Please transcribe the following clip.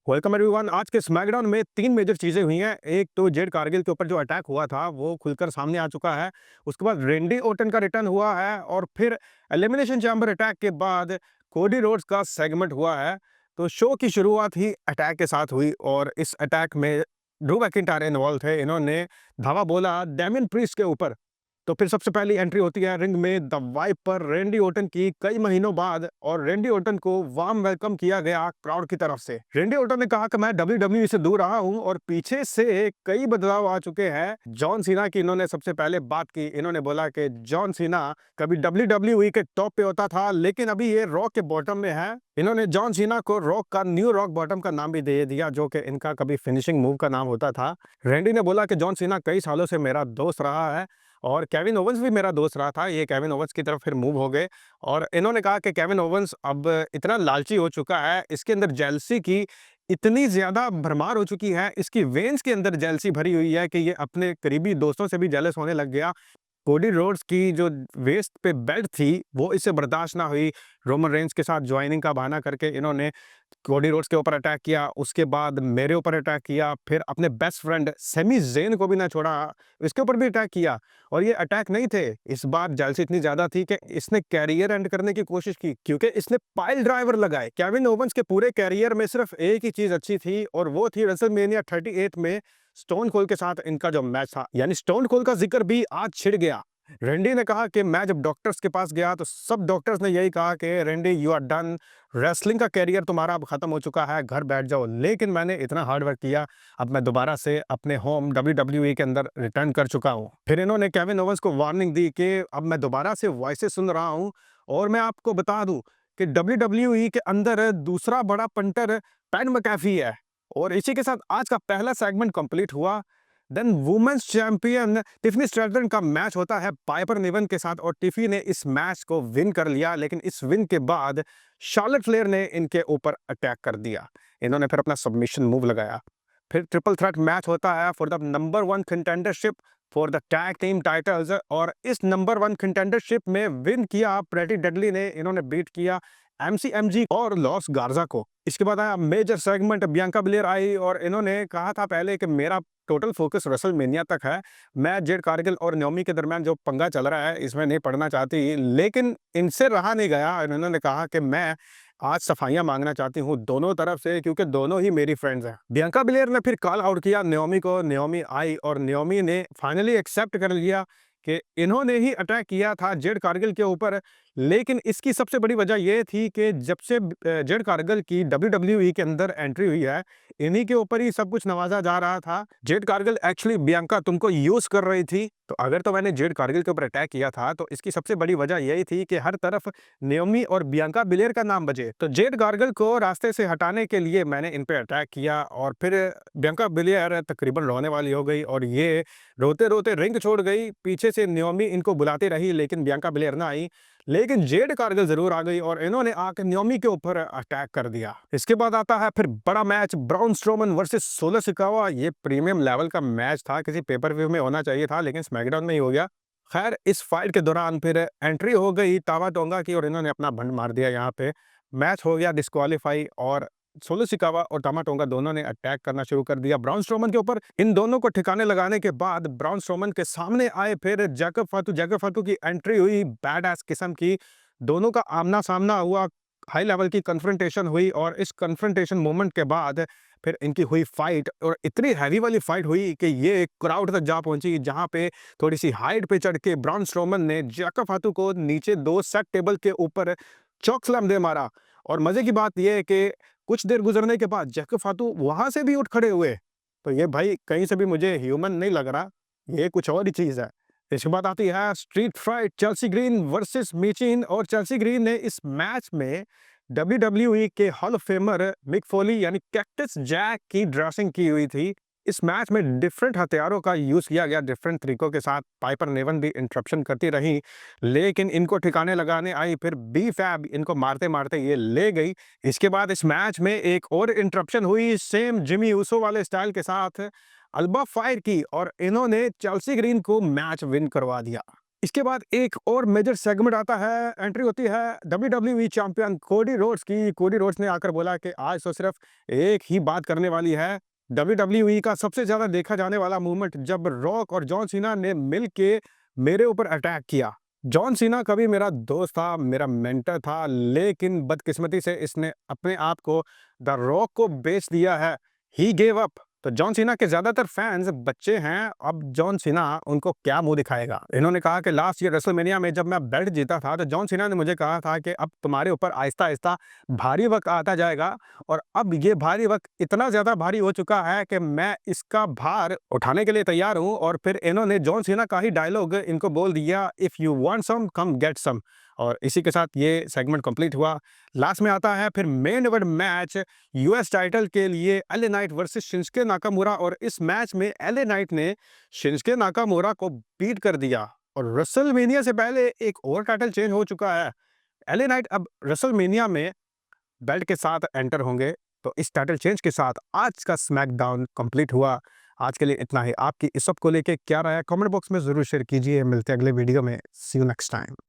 Welcome everyone. आज के SmackDown में 3 मेजर चीज़ें हुई हैं। एक तो जेड कारगिल के ऊपर जो अटैक हुआ था, वो खुलकर सामने आ चुका है। उसके बाद रेंडी ओर्टन का रिटर्न हुआ है और फिर एलिमिनेशन चैम्बर अटैक के बाद कोडी रोड्स का सेगमेंट हुआ है। तो शो की शुरुआत ही अटैक के साथ हुई और इस अटैक में ड्रू मैकिंटायर इन्वॉल्व थे। इन्होंने धावा बोला डेमियन प्रीस्ट के ऊपर। तो फिर सबसे पहली एंट्री होती है रिंग में द वाइपर रेंडी ओर्टन की कई महीनों बाद, और रेंडी ओर्टन को वार्म वेलकम किया गया क्राउड की तरफ से। रेंडी ओर्टन ने कहा कि मैं डब्ल्यूडब्ल्यूई से दूर रहा हूं और पीछे से कई बदलाव आ चुके हैं। जॉन सीना की इन्होंने सबसे पहले बात की। इन्होंने बोला कि जॉन सीना कभी डब्ल्यूडब्ल्यूई के टॉप पे होता था, लेकिन अभी ये रॉक के बॉटम में है। इन्होंने जॉन सीना को रॉक का न्यू रॉक बॉटम का नाम भी दे दिया, जो कि इनका कभी फिनिशिंग मूव का नाम होता था। रेंडी ने बोला कि जॉन सीना कई सालों से मेरा दोस्त रहा है और केविन ओवेंस भी मेरा दोस्त रहा था। ये केविन ओवेंस की तरफ फिर मूव हो गए और इन्होंने कहा कि केविन ओवेंस अब इतना लालची हो चुका है, इसके अंदर जेलसी की इतनी ज़्यादा भरमार हो चुकी है, इसकी वेन्स के अंदर जेलसी भरी हुई है कि ये अपने करीबी दोस्तों से भी जेलस होने लग गया। कोडी रोड्स की जो वेस्ट पे बेल्ट थी, वो इससे बर्दाश्त ना हुई। रोमन रेंज के साथ ज्वाइनिंग का बहाना करके इन्होंने कोडी रोड्स के ऊपर अटैक किया, उसके बाद मेरे ऊपर अटैक किया, फिर अपने बेस्ट फ्रेंड सेमी ज़ेन को भी ना छोड़ा, इसके ऊपर भी अटैक किया। और ये अटैक नहीं थे, इस बार जेलसी इतनी ज़्यादा थी कि इसने कैरियर एंड करने की कोशिश की, क्योंकि इसने पाइल ड्राइवर लगाए। केविन ओवेंस के पूरे कैरियर में सिर्फ एक ही चीज़ अच्छी थी और वो थी रेसलमेनिया 38 में स्टोन कोल्ड के साथ इनका जो मैच था। यानी स्टोन कोल्ड का जिक्र भी आज छिड़ गया। रेंडी ने कहा कि मैं जब डॉक्टर्स के पास गया तो सब डॉक्टर्स ने यही कहा कि Randy you are done, wrestling का कैरियर तुम्हारा अब खत्म हो चुका है, घर बैठ जाओ। लेकिन मैंने इतना हार्ड वर्क किया, अब मैं दोबारा से अपने होम डब्ल्यूडब्ल्यूई के अंदर रिटर्न कर चुका हूँ। फिर इन्होंने केविन ओवेंस को वार्निंग दी कि अब मैं दोबारा से वॉइसेस सुन रहा हूँ और मैं आपको बता दूं कि डब्ल्यूडब्ल्यूई के अंदर दूसरा बड़ा पंटर पैट मैकेफी है। और इसी के साथ आज का पहला सेगमेंट कंप्लीट हुआ। Then women's champion Tiffany Stratton का मैच होता है पाइपर निवन के साथ और टिफी ने इस मैच को विन कर लिया। लेकिन इस विन के बाद शार्लेट फ्लेयर ने इनके ऊपर अटैक कर दिया। इन्होंने फिर अपना सबमिशन मूव लगाया। फिर ट्रिपल थ्रेट मैच होता है for the number 1 contendership for the tag team titles, और इस नंबर 1 कंटेंडरशिप में विन किया प्रेटी डेडली ने। इन्होंने बीट किया एमसीएमजी और लॉस गार्जा को। इसके बाद आया मेजर सेगमेंट, बियांका बिलेर आई और इन्होंने कहा था पहले कि मेरा टोटल फोकस रेसलमेनिया तक है, मैं जेड कारगिल और न्योमी के दरमियान जो पंगा चल रहा है इसमें नहीं पड़ना चाहती। लेकिन इनसे रहा नहीं गया और इन्होंने कहा कि मैं आज सफाइयां मांगना चाहती हूं दोनों तरफ से, क्योंकि दोनों ही मेरी फ्रेंड्स हैं। बियांका बिलेर ने फिर कॉल आउट किया न्योमी को। न्योमी आई और न्योमी ने फाइनली एक्सेप्ट कर लिया कि इन्होंने ही अटैक किया था जेड कारगिल के ऊपर। लेकिन इसकी सबसे बड़ी वजह यह थी कि जब से जेड कारगिल की डब्ल्यूडब्ल्यूई के अंदर एंट्री हुई है, इन्हीं के ऊपर ही सब कुछ नवाजा जा रहा था। जेड कारगिल एक्चुअली बियांका तुमको यूज कर रही थी, तो अगर तो मैंने जेड कारगिल के ऊपर अटैक किया था तो इसकी सबसे बड़ी वजह यही थी कि हर तरफ नेओमी और बियांका बिलेर का नाम बजे। तो जेड कारगिल को रास्ते से हटाने के लिए मैंने इन पे अटैक किया और फिर बियांका बिलेर तकरीबन रोने वाली हो गई और ये रोते रोते रिंग छोड़ गई। पीछे से नेओमी इनको बुलाती रही लेकिन बियांका बिलेर ना आई, लेकिन जेड कारगिल जरूर आ गई और इन्होंने आकर न्योमी के ऊपर अटैक कर दिया। इसके बाद आता है फिर बड़ा match, Braun Strowman versus Solo Sikoa. ये प्रीमियम लेवल का मैच था, किसी पेपर व्यू में होना चाहिए था लेकिन स्मैकडाउन में ही हो गया। खैर, इस फाइट के दौरान फिर एंट्री हो गई तावा टोंगा की और इन्होंने अपना भंड मार दिया। यहाँ पे मैच हो गया डिस्क्वालीफाई और सोलो सिकावा और टामा टोंगा दोनों ने अटैक करना शुरू कर दिया ब्राउन स्ट्रोमन के ऊपर। इन दोनों को ठिकाने लगाने के बाद ब्राउन स्ट्रोमन के सामने आए फिर जैकब फातू। जैकब फातू की एंट्री हुई बैड एस किस्म की, दोनों का आमना सामना हुआ, हाई लेवल की कन्फ्रंटेशन हुई और इस कन्फ्रंटेशन मोमेंट के बाद फिर इनकी हुई फाइट और इतनी हैवी वाली फाइट हुई कि ये क्राउड तक जा पहुंची, जहां पे थोड़ी सी हाइट पे चढ़ के ब्राउन स्ट्रोमन ने जैकब फातू को नीचे 2 सेट टेबल के ऊपर चॉक स्लैम दे मारा। और मजे की बात यह है कि कुछ देर गुजरने के बाद जैकब फातू वहां से भी उठ खड़े हुए। तो ये भाई कहीं से भी मुझे ह्यूमन नहीं लग रहा, ये कुछ और ही चीज है। इसके बाद आती है street fight, Chelsea Green versus Michin, और चेल्सी ग्रीन ने इस मैच में डब्ल्यूडब्ल्यूई के hall of famer Mick Foley यानी कैक्टस जैक की ड्रेसिंग की हुई थी। इस मैच में डिफरेंट हथियारों का यूज किया गया डिफरेंट तरीकों के साथ। पाइपर नेवन भी इंटरप्शन करती रही लेकिन इनको ठिकाने लगाने आई, फिर बी फैब इनको मारते मारते ये ले गई। इसके बाद इस मैच में एक और इंटरप्शन हुई सेम जिमी ऊसो वाले स्टाइल के साथ। अल्बा फायर की और इन्होंने चेल्सी ग्रीन को मैच विन करवा दिया। इसके बाद एक और मेजर सेगमेंट आता है, एंट्री होती है डब्ल्यूडब्ल्यूई चैंपियन कोडी रोड्स की। कोडी रोड्स ने आकर बोला कि आज तो सिर्फ एक ही बात करने वाली है। डब्ल्यूडब्ल्यूई का सबसे ज़्यादा देखा जाने वाला मूवमेंट जब रॉक और जॉन सीना ने मिल के मेरे ऊपर अटैक किया। जॉन सीना कभी मेरा दोस्त था, मेरा मेंटर था, लेकिन बदकिस्मती से इसने अपने आप को द रॉक को बेच दिया है। He gave up. तो जॉन सीना के ज़्यादातर फैन्स बच्चे हैं, अब जॉन सीना उनको क्या मुँह दिखाएगा? इन्होंने कहा कि लास्ट ईयर रेसलमेनिया में जब मैं बेल्ट जीता था, तो जॉन सीना ने मुझे कहा था कि अब तुम्हारे ऊपर आहिस्ता-आहिस्ता भारी वक़्त आता जाएगा और अब ये भारी वक़्त इतना ज़्यादा भारी हो चुका है कि मैं इसका भार उठाने के लिए तैयार हूँ। और फिर इन्होंने जॉन सीना का ही डायलॉग इनको बोल दिया, if you want some come get some. और इसी के साथ ये सेगमेंट कंप्लीट हुआ। लास्ट में आता है फिर main event match US title के लिए LA night versus Shinsuke Nakamura. और इस मैच में एलए नाइट ने शिंसुके नाकामुरा को बीट कर दिया। और रेसलमेनिया से पहले एक और टाइटल चेंज हो चुका है। एलए नाइट अब रेसलमेनिया में बेल्ट के साथ एंटर होंगे। तो इस टाइटल चेंज के साथ आज का स्मैकडाउन कंप्लीट हुआ। आज के लिए इतना ही। आपकी इस सब को लेके क्या राय है कमेंट बॉक्स में ज़रूर शेयर कीजिए। मिलते हैं अगले वीडियो में। सी यू नेक्स्ट टाइम।